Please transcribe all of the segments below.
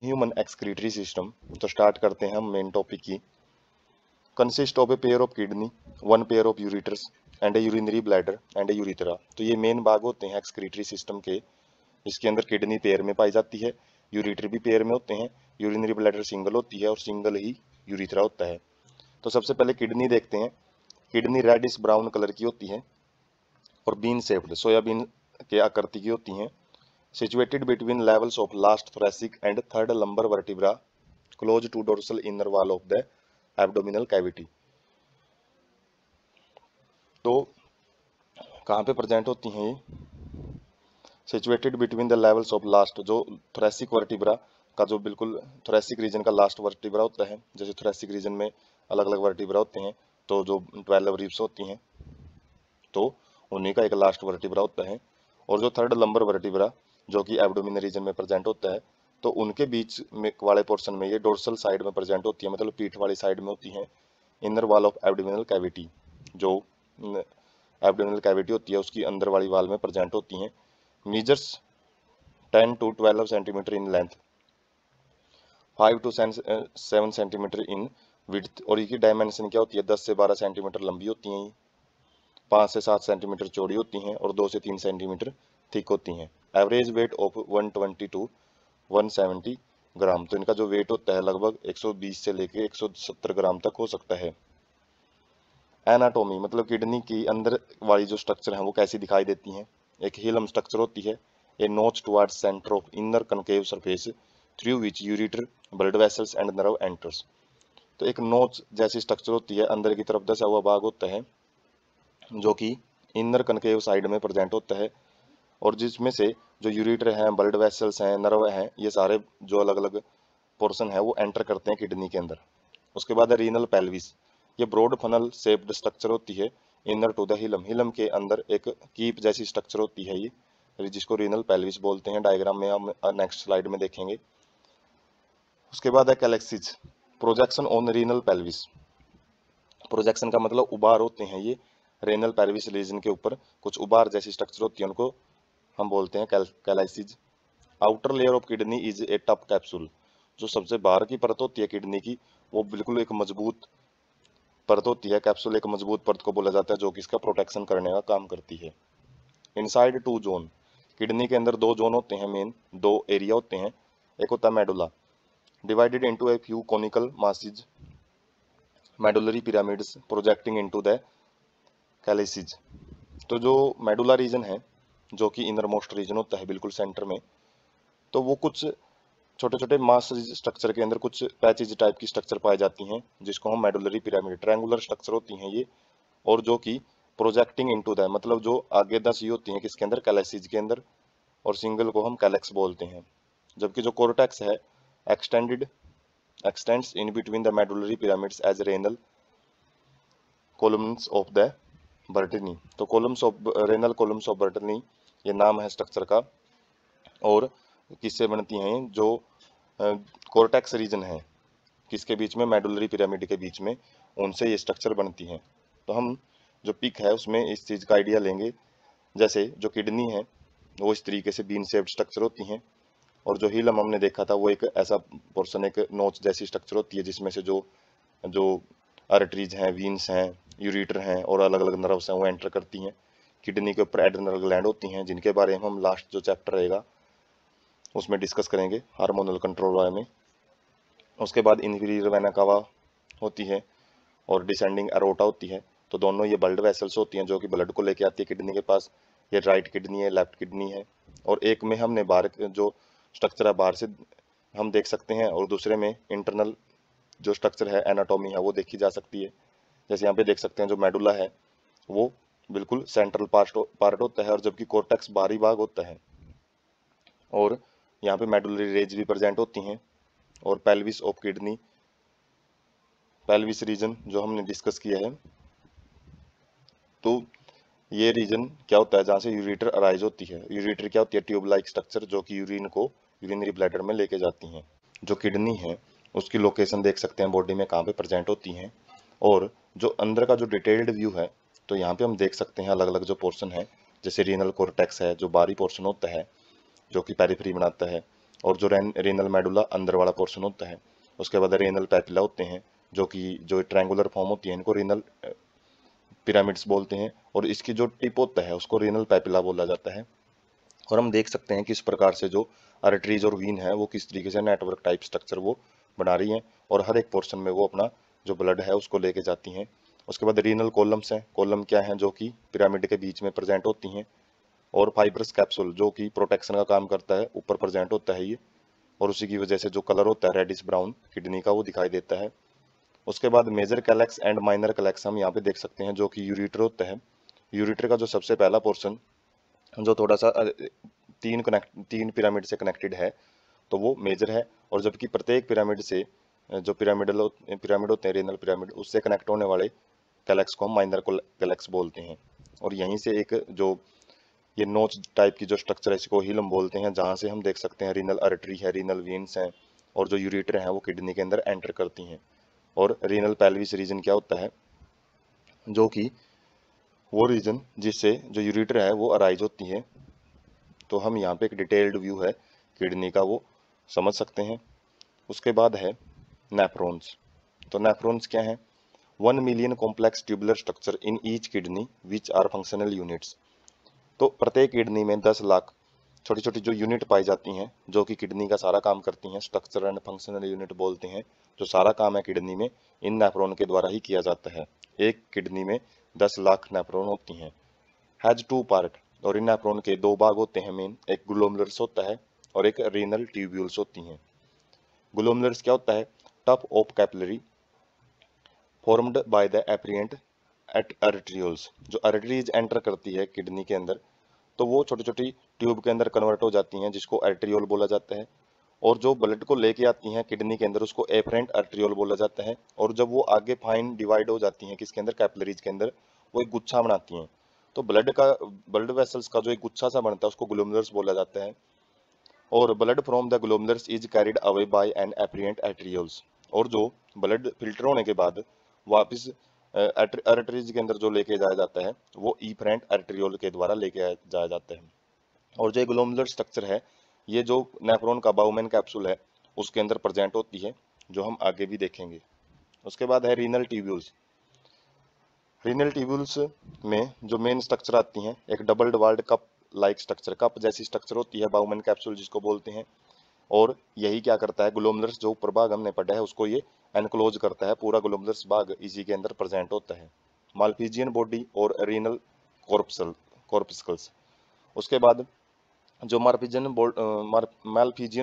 Human excretory system. तो start करते हैं हम मेन टॉपिक की। Consist of a pair of kidney, one pair of ureters and A urinary bladder and A urethra. तो ये main भाग होते हैं एक्सक्रीटरी सिस्टम के। इसके अंदर किडनी पेयर में पाई जाती है, यूरिटर भी पेयर में होते हैं, यूरिनरी ब्लैडर सिंगल होती है और सिंगल ही यूरिथ्रा होता है। तो सबसे पहले किडनी देखते हैं। किडनी रेडिश ब्राउन कलर की होती है और बीन शेप्ड, सोयाबीन के आकृति की होती हैं। Situated between levels of last thoracic and third lumbar vertebra, close to dorsal inner wall of the abdominal cavity. तो कहाँ पे प्रेजेंट होती हैं ये? Situated between the levels of last, जो थोरेसिक वर्टिब्रा का जो बिल्कुल थोरेसिक रीजन का लास्ट वर्टिब्रा होता है। जैसे थोरेसिक रीजन में अलग अलग वर्टिब्रा होते हैं, तो जो 12 रिब्स होती हैं तो उन्हीं का एक लास्ट वर्टिब्रा होता है। और जो थर्ड लंबर वर्टिब्रा जो कि एब्डोमिनल रीजन में प्रेजेंट होता है, तो उनके बीच में वाले पोर्शन में ये डोर्सल साइड में प्रेजेंट होती है, मतलब पीठ वाली साइड में होती है। Inner wall of abdominal cavity, जो एब्डोमिनल कैविटी होती है उसकी अंदर वाली वाल में प्रेजेंट होती हैं। Measures 10 to 12 centimetre in length, 5 to 7 centimetre in width. और इसकी डायमेंशन क्या होती है? 10 से 12 सेंटीमीटर लंबी होती हैं, 5 से 7 सेंटीमीटर चौड़ी होती हैं और 2 से 3 सेंटीमीटर थिक होती हैं। एवरेज वेट ऑफ 120 to 170 ग्राम। तो इनका जो वेट होता है लगभग 120 से लेके 170 ग्राम तक हो सकता है। एनाटोमी, मतलब किडनी की अंदर वाली जो स्ट्रक्चर है वो कैसी दिखाई देती हैं? एक हिलम स्ट्रक्चर होती है, ए नोच towards centre of inner concave surface through which ureter, blood vessels and nerve enters. तो एक नोच जैसी स्ट्रक्चर होती है, अंदर की तरफ दसा हुआ भाग होता है जो कि इनर कनकेव साइड में प्रेजेंट होता है, और जिसमें से जो यूरिटर हैं, ब्लड वेसल्स हैं, नर्व हैं, ये सारे जो अलग अलग पोर्शन है वो एंटर करते हैं किडनी के अंदर। उसके बाद है रीनल पेल्विस। ये ब्रॉड फनल शेप्ड स्ट्रक्चर होती है inner to the hilum, hilum के अंदर एक कीप जैसी स्ट्रक्चर होती है ये, जिसको रीनल पेल्विस बोलते हैं। डायग्राम में हम नेक्स्ट स्लाइड में देखेंगे। उसके बाद है calyces, projection on renal pelvis. Projection का मतलब उबार होते हैं ये रेनल पेल्विस रीजन के ऊपर, कुछ उबार जैसी स्ट्रक्चर होती है, उनको हम बोलते हैं कैलाइसिस। Outer layer of kidney is a tough capsule. जो सबसे बाहर की परत होती है किडनी की, वो बिल्कुल एक मजबूत परत होती है। कैप्सूल एक मजबूत परत को बोला जाता है जो कि इसका प्रोटेक्शन करने का काम करती है। इनसाइड टू जोन, किडनी के अंदर दो जोन होते हैं, मेन दो एरिया होते हैं। एक होता है medulla, divided into a few conical masses, medullary pyramids projecting into the calyces. तो जो मेडुला रीजन है, जो कि इनर मोस्ट रीजन होता है बिल्कुल सेंटर में, तो वो कुछ छोटे छोटे मास स्ट्रक्चर के अंदर कुछ पैचेज टाइप की स्ट्रक्चर पाई जाती हैं, जिसको हम मेडुलरी पिरामिड, ट्रायंगुलर स्ट्रक्चर होती हैं ये, और जो कि प्रोजेक्टिंग इनटू द, मतलब जो आगे 10 ये होती हैं किसके अंदर? कैलेसिस के अंदर, और सिंगल को हम कैलेक्स बोलते हैं। जबकि जो कोर्टेक्स है extends in between the medullary pyramids as renal columns of the Bertini. तो columns of renal columns of Bertini ये नाम है स्ट्रक्चर का। और किससे बनती हैं? जो कोर्टेक्स रीजन है किसके बीच में? मेडुलरी पिरामिड के बीच में, उनसे ये स्ट्रक्चर बनती हैं। तो हम जो पिक है उसमें इस चीज़ का आइडिया लेंगे। जैसे जो किडनी है वो इस तरीके से बीन शेप्ड स्ट्रक्चर होती हैं, और जो हीलम हमने देखा था वो एक ऐसा पोर्शन, एक नोच जैसी स्ट्रक्चर होती है, जिसमें से जो जो आर्टरीज हैं, वीन्स हैं, यूरिटर हैं और अलग अलग नर्व्स हैं वो एंटर करती हैं। किडनी के ऊपर एड्रेनल ग्लैंड होती हैं, जिनके बारे में हम लास्ट जो चैप्टर रहेगा उसमें डिस्कस करेंगे, हार्मोनल कंट्रोल वाले में। उसके बाद इंफीरियर वेना कावा होती है और डिसेंडिंग अरोटा होती है। तो दोनों ये ब्लड वेसल्स होती हैं जो कि ब्लड को लेके आती है किडनी के पास। ये राइट किडनी है, लेफ्ट किडनी है, और एक में हमने बाहर जो स्ट्रक्चर है बाहर से हम देख सकते हैं, और दूसरे में इंटरनल जो स्ट्रक्चर है, एनाटॉमी है, वो देखी जा सकती है। जैसे यहाँ पे देख सकते हैं जो मेडुला है वो बिल्कुल सेंट्रल पार्ट होता है, और जबकि कोर्टेक्स बाहरी भाग होता है। और यहाँ पे मेडुलरी रेज भी प्रेजेंट होती हैं। और pelvis of kidney, pelvis region जो हमने डिस्कस किया है, तो ये रीजन क्या होता है? जहाँ से यूरिटर अराइज होती है। यूरिटर क्या होती है? ट्यूब लाइक स्ट्रक्चर जो कि यूरिन को यूरिनरी ब्लैडर में लेके जाती हैं। जो किडनी है उसकी लोकेशन देख सकते हैं बॉडी में कहाँ पे प्रेजेंट होती हैं। और जो अंदर का जो डिटेल्ड व्यू है, तो यहाँ पे हम देख सकते हैं अलग अलग जो पोर्शन है। जैसे रीनल कोर्टेक्स है जो बाहरी पोर्शन होता है जो कि पेरिफेरी बनाता है, और जो रेनल मेडुला अंदर वाला पोर्शन होता है। उसके बाद रेनल पैपिला होते हैं, जो ट्रायंगुलर फॉर्म होती है, इनको रेनल पिरामिड्स बोलते हैं। और इसकी जो टिप होता है उसको रेनल पैपिला बोला जाता है। और हम देख सकते हैं कि इस प्रकार से जो आर्टरीज और वीन है वो किस तरीके से नेटवर्क टाइप स्ट्रक्चर वो बना रही हैं, और हर एक पोर्शन में वो अपना जो ब्लड है उसको लेके जाती हैं। उसके बाद रीनल कॉलम्स हैं। कॉलम क्या है, जो कि पिरामिड के बीच में प्रेजेंट होती हैं। और फाइब्रस कैप्सूल, जो कि प्रोटेक्शन का काम करता है, ऊपर प्रेजेंट होता है ये, और उसी की वजह से जो कलर होता है रेडिश ब्राउन किडनी का वो दिखाई देता है। उसके बाद major calyx and minor calyx हम यहाँ पे देख सकते हैं, जो कि यूरिटर होता है। यूरिटर का जो सबसे पहला पोर्शन जो थोड़ा सा तीन पिरामिड से कनेक्टेड है, तो वो मेजर है। और जबकि प्रत्येक पिरामिड से जो पिरामिड होते हैं, रेनल पिरामिड, उससे कनेक्ट होने वाले कैलेक्स को हम माइनर कैलेक्स बोलते हैं। और यहीं से एक जो ये नोच टाइप की जो स्ट्रक्चर है इसको हिलम बोलते हैं, जहाँ से हम देख सकते हैं रीनल आर्टरी है, रीनल वेन्स हैं, और जो यूरिटर हैं वो किडनी के अंदर एंटर करती हैं। और रीनल पेल्विस रीजन क्या होता है, जो कि वो रीजन जिससे जो यूरिटर है वो अराइज होती है। तो हम यहाँ पे एक डिटेल्ड व्यू है किडनी का वो समझ सकते हैं। उसके बाद है नेफ्रॉन्स। तो नेफ्रॉन्स क्या है, 1 million complex tubular structure in each kidney which are functional units. तो प्रत्येक किडनी में 10 लाख छोटी छोटी जो यूनिट पाई जाती हैं, जो कि किडनी का सारा काम करती हैं, स्ट्रक्चर एंड फंक्शनल यूनिट बोलते हैं। जो सारा काम है किडनी में इन नेफ्रॉन के द्वारा ही किया जाता है। एक किडनी में 10 लाख नेफ्रॉन होती हैं। हैज 2 पार्ट, और इन नेफ्रॉन के 2 भाग होते हैं मेन, एक ग्लोमेरुलस होता है और एक रीनल ट्यूब्यूल्स होती हैं। ग्लोमेरुलस क्या होता है, tuft of capillary formed by the afferent at arterioles. जो आर्टरीज एंटर करती है किडनी के अंदर, तो वो छोटी छोटी ट्यूब के अंदर कन्वर्ट हो जाती हैं, जिसको आर्टरियोल बोला जाता है। और जो ब्लड को लेके आती हैं किडनी के अंदर, उसको एफरेंट आर्टरियोल बोला जाता है। और जब वो आगे फाइन डिवाइड हो जाती हैं किसके अंदर, कैपिलरीज के अंदर, वो एक गुच्छा बनाती हैं। तो ब्लड वेसल्स का जो एक गुच्छा सा बनता है उसको ग्लोमेरुलस बोला जाता है। और blood from the glomerulus is carried away by an efferent arterioles. और जो ब्लड फिल्टर होने के बाद वापस आर्टरीज के अंदर जो लेके जाया जाता है, वो इफरेंट आर्टरियोल के द्वारा लेके जाया जाता है। और जो ग्लोमेरुलर स्ट्रक्चर है, ये जो नेफ्रॉन का बाउमेन कैप्सूल है उसके अंदर प्रेजेंट होती है, जो हम आगे भी देखेंगे। उसके बाद है रीनल ट्यूब्यूल्स। रीनल ट्यूब्यूल्स में जो मेन स्ट्रक्चर आती हैं, एक double walled cup like structure, cup जैसी स्ट्रक्चर होती है बाउमेन कैप्सूल जिसको बोलते हैं। और यही क्या करता है, ग्लोमेरुलस जो ऊपर भाग हमने पढ़ा है उसको ये एनक्लोज करता है, पूरा ग्लोमेरुलस भाग इसी के अंदर प्रेजेंट होता है। मालफिजियन बॉडी और रीनल कॉर्पस्कल्स। उसके बाद जो मालफिजियन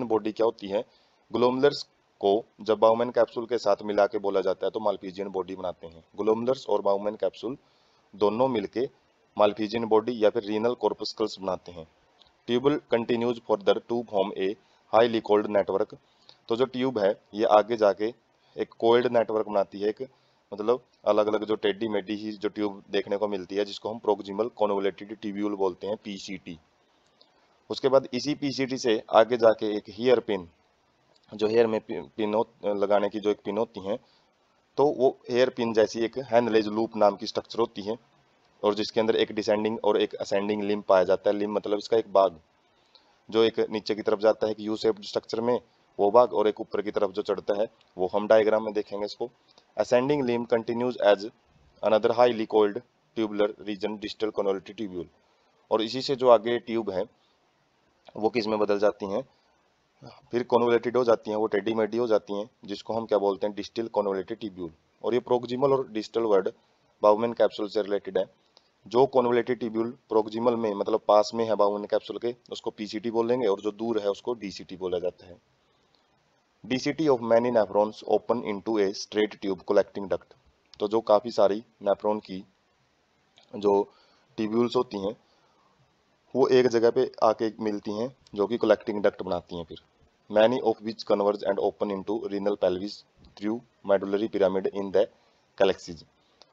बॉडी क्या होती है, ग्लोमेरुलस को जब बाउमेन कैप्सूल के साथ मिला के बोला जाता है तो मालफिजियन बॉडी बनाते हैं। ग्लोमेरुलस और बाउमेन कैप्सूल दोनों मिलके मालफिजियन बॉडी या फिर रीनल कॉर्पस्कल्स बनाते हैं। Tubule continues further to form a highly coiled network. तो जो ट्यूब है ये आगे जाके एक कोल्ड नेटवर्क बनाती है, एक मतलब अलग अलग जो टेढ़ी मेढ़ी ही जो ट्यूब देखने को मिलती है, जिसको हम प्रोक्सिमल कॉन्वोल्यूटेड ट्यूब्यूल बोलते हैं, पीसीटी। उसके बाद इसी पीसीटी से आगे जाके एक हेयर पिन, जो हेयर में पिन लगाने की जो एक पिन होती है, तो वो हेयर पिन जैसी एक हैंडलेज लूप नाम की स्ट्रक्चर होती है, और जिसके अंदर एक डिसेंडिंग और एक असेंडिंग लिम्ब पाया जाता है। लिम्ब मतलब इसका एक भाग जो एक नीचे की तरफ जाता है कि यू शेप्ड स्ट्रक्चर में वो भाग, और एक ऊपर की तरफ जो चढ़ता है वो हम डायग्राम में देखेंगे इसको। Ascending limb continues as another highly coiled tubular region distal convoluted tubule. और इसी से जो आगे ट्यूब है वो किस में बदल जाती हैं, फिर कॉन्वोलेटेड हो जाती हैं, वो टेढ़ी मेढ़ी हो जाती हैं, जिसको हम क्या बोलते हैं, डिस्टल कॉन्वोलेटेड ट्यूब्यूल। और ये प्रोक्सिमल और डिस्टल वर्ड बाउमेन कैप्सूल से रिलेटेड है। जो कॉन्वोलेटेड ट्यूब्यूल प्रोक्सिमल में मतलब पास में है बाउमेन कैप्सूल के, उसको पीसीटी बोलेंगे, और जो दूर है उसको डीसीटी बोला जाता है। DCT of many nephrons open into a straight tube collecting duct. तो जो काफी सारी नेफ्रॉन की जो ट्यूब्यूल्स होती हैं वो एक जगह पे आके मिलती हैं, जो कि कलेक्टिंग डक्ट बनाती हैं। फिर many of which converge and open into renal pelvis through medullary pyramid in the galaxies.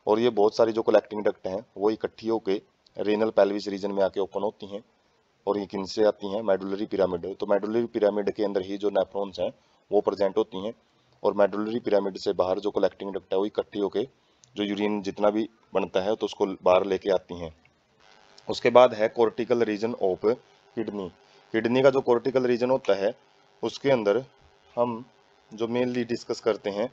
और ये बहुत सारी जो कलेक्टिंग डक्ट हैं वो इकट्ठी होकर रीनल पेल्विस रीजन में आके ओपन होती हैं। और ये किन से आती हैं, मेडुलरी पिरामिड। तो मेडुलरी पिरामिड के अंदर ही जो नेफ्रॉन्स हैं वो प्रेजेंट होती हैं, और मेडुलरी पिरामिड से बाहर जो कलेक्टिंग डक्ट है वो इकट्ठी होकर जो यूरिन जितना भी बनता है तो उसको बाहर लेके आती हैं। उसके बाद है cortical region of kidney. Kidney का जो कोर्टिकल रीजन होता है उसके अंदर हम जो मेनली डिस्कस करते हैं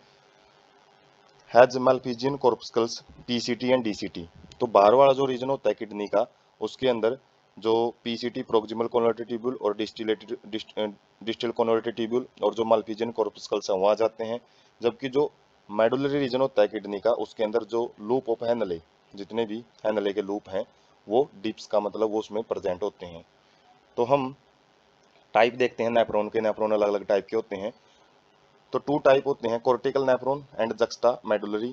हैज माल्पीजियन कॉर्पस्कल्स पीसीटी एंड डीसीटी। तो बाहर वाला जो रीजन होता है किडनी का, उसके अंदर जो पीसीटी प्रोक्सिमल कोनोलेटरी ट्यूब्यूल और डिस्टल कोनोलेटरी ट्यूब्यूल और जो माल्पीजियन कॉर्पस्कल्स हैं वहाँ जाते हैं। जबकि जो मेडुलरी रीजन होता है किडनी का, उसके अंदर जो लूप ऑफ हैनले, जितने भी हैनले के लूप हैं वो डिप्स का मतलब वो उसमें प्रेजेंट होते हैं। तो हम टाइप देखते हैं नेफ्रॉन के। नेफ्रॉन अलग अलग टाइप के होते हैं। तो 2 टाइप होते हैं, cortical nephron and juxtamedullary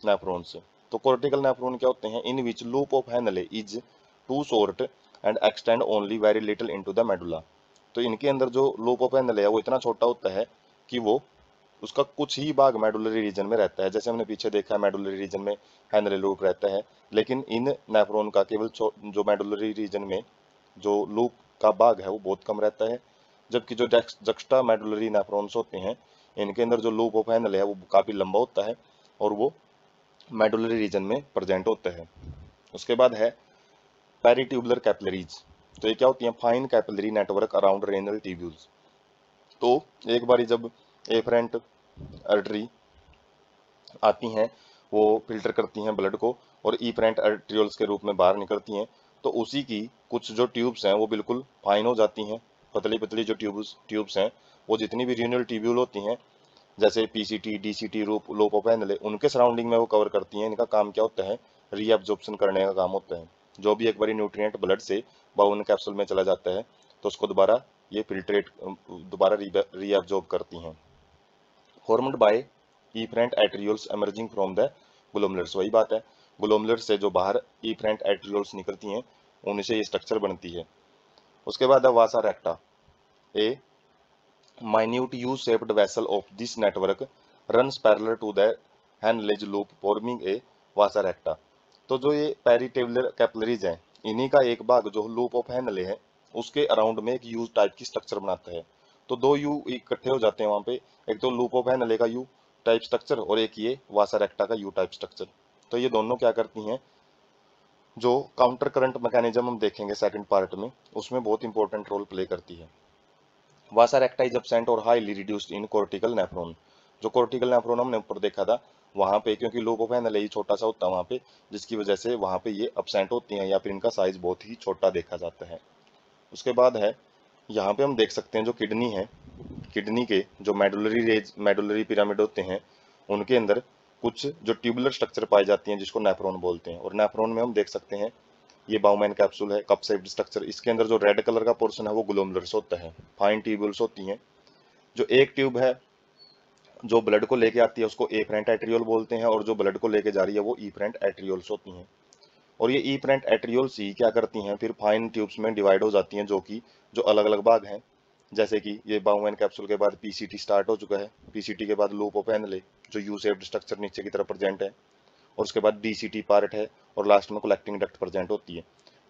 nephrons. तो कॉर्टिकल नेफ्रॉन क्या होते हैं? In which loop of Henle is too short and extend only very little into the medulla. तो इनके अंदर जो लूप ऑफ हैनले है वो इतना छोटा होता है कि वो उसका कुछ ही भाग मेडुलरी रीजन में रहता है। जैसे हमने पीछे देखा है मेडुलरी रीजन में हैनले लूप रहता है, लेकिन इन नेफ्रॉन का केवल जो मेडुलरी रीजन में जो लूप का भाग है वो बहुत कम रहता है। जबकि जो जक्स्टा मेडुलरी नेफ्रॉन्स होते हैं, इनके अंदर जो लूप ऑफ हैनल है वो काफ़ी लंबा होता है और वो मेडुलरी रीजन में प्रेजेंट होता है। उसके बाद है पेरिट्यूबुलर कैपिलरीज। तो ये क्या होती है? Fine capillary network around renal tubules. तो एक बारी जब एफरेंट आर्टरी आती हैं, वो फिल्टर करती हैं ब्लड को और ईफरेंट आर्ट्रियोल्स के रूप में बाहर निकलती हैं, तो उसी की कुछ जो ट्यूब्स हैं वो बिल्कुल फाइन हो जाती हैं। पतली पतली जो ट्यूब्स हैं वो जितनी भी रीनल ट्यूब्यूल होती हैं, जैसे PCT, DCT, loop of Henle, उनके सराउंडिंग में वो कवर करती हैं। इनका काम क्या होता है? रीअब्जॉर्प्शन करने का काम होता है। जो भी एक बारी न्यूट्रिएंट ब्लड से बाउल कैप्सूल में चला जाता है तो उसको दोबारा ये फिल्ट्रेट दोबारा रीअब्जॉर्ब करती हैं। Formed by efferent arterioles emerging from the glomerulus. वही बात है, ग्लोमेरुलस से जो बाहर इफरेंट एट्रियोल्स निकलती हैं उनसे ये स्ट्रक्चर बनती है। उसके बाद है वासा रेक्टा, ए minute U-shaped vessel of this network runs parallel to the Henle loop forming a vasa recta। तो जो ये पेरिटेबुलर कैपिलरीज हैं, इन्हीं का एक भाग जो लूप ऑफ हैनले है उसके अराउंड में एक यू टाइप की स्ट्रक्चर बनाता है। तो 2 यू इकट्ठे हो जाते हैं वहाँ पे, एक तो लूप ऑफ हैनले का यू टाइप स्ट्रक्चर और एक ये वासा रेक्टा का यू टाइप स्ट्रक्चर। तो ये दोनों क्या करती हैं? जो काउंटर करंट मैकेनिज्म हम देखेंगे सेकंड पार्ट में, उसमें बहुत इंपॉर्टेंट रोल प्ले करती है। वासा रेक्टा इज एब्सेंट और highly reduced in cortical nephron. जो कॉर्टिकल नेफ्रॉन हमने ऊपर देखा था, वहाँ पे क्योंकि लूप ऑफ हैनले छोटा सा होता है वहाँ पे, जिसकी वजह से वहाँ पे ये एब्सेंट होती हैं या फिर इनका साइज बहुत ही छोटा देखा जाता है। उसके बाद है यहाँ पे हम देख सकते हैं जो किडनी है, किडनी के जो मेडुलरी पिरामिड होते हैं उनके अंदर कुछ जो ट्यूबुलर स्ट्रक्चर पाई जाती हैं जिसको नेफ्रॉन बोलते हैं। और नेफ्रॉन में हम देख सकते हैं ये बाउमैन कैप्सूल है, कप शेप्ड स्ट्रक्चर। इसके अंदर जो रेड कलर का पोर्शन है वो ग्लोमेरुलस होता है, फाइन ट्यूब्यूल्स होती हैं। जो एक ट्यूब है जो ब्लड को लेके आती है उसको एफरेंट एट्रियोल बोलते हैं, और जो ब्लड को लेके जा रही है वो ईफरेंट एट्रियोल्स होती हैं। और ये ईफरेंट एट्रियोल्स ही क्या करती हैं? फिर फाइन ट्यूब्स में डिवाइड हो जाती हैं, जो कि जो अलग अलग भाग हैं। जैसे कि ये बाउमैन कैप्सूल के बाद पीसीटी स्टार्ट हो चुका है, पीसीटी के बाद लूप ऑफ हैनले जो यू शेप्ड स्ट्रक्चर नीचे की तरफ प्रेजेंट है, और उसके बाद डीसीटी पार्ट है, और लास्ट में कलेक्टिंग डक्ट प्रेजेंट होती है।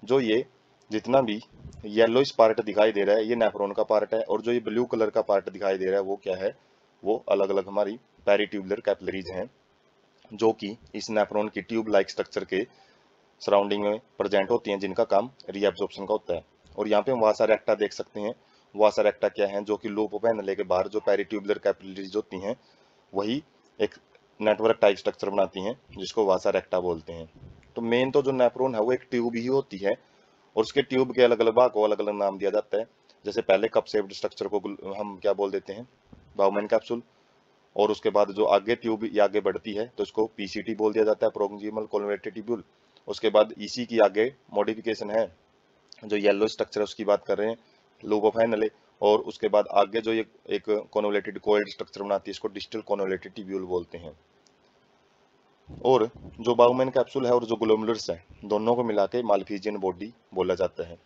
जो ये जितना भी येलोइश पार्ट दिखाई दे रहा है ये नेफ्रॉन का पार्ट है, और जो ये ब्लू कलर का पार्ट दिखाई दे रहा है वो क्या है? वो अलग अलग हमारी पेरिट्यूबुलर कैपिलरीज हैं, जो कि इस नेफ्रॉन की ट्यूब लाइक स्ट्रक्चर के सराउंडिंग में प्रेजेंट होती हैं, जिनका काम रीअब्जॉर्प्शन का होता है। और यहाँ पे हम वासा रेक्टा देख सकते हैं। वासा रेक्टा क्या है? जो कि लूप ऑफ हैनले के बाहर जो पेरिट्यूबुलर कैपिलरीज होती हैं वही एक नेटवर्क टाइप स्ट्रक्चर बनाती हैं जिसको वासा रेक्टा बोलते हैं। तो मेन तो जो नेफ्रॉन है वो एक ट्यूब ही होती है, और उसके ट्यूब के अलग अलग भाग को अलग अलग नाम दिया जाता है। जैसे पहले कप शेप्ड स्ट्रक्चर को हम क्या बोल देते हैं? बाउमैन कैप्सूल। और उसके बाद जो आगे ट्यूब ये आगे बढ़ती है तो इसको पीसीटी बोल दिया जाता है, प्रोक्सिमल कोनोलेटरी ट्यूब्यूल। उसके बाद इसी की आगे मॉडिफिकेशन है, जो येलो स्ट्रक्चर है उसकी बात कर रहे हैं, लूप ऑफ हैनले। और उसके बाद आगे जो ये एक कोनोलेटेड कोइल्ड स्ट्रक्चर बनाती है इसको डिस्टल कोनोलेटेड ट्यूब्यूल बोलते हैं। और जो बाउमैन कैप्सूल है और जो ग्लोमेरुलस है दोनों को मिला के माल्पीजियन बॉडी बोला जाता है।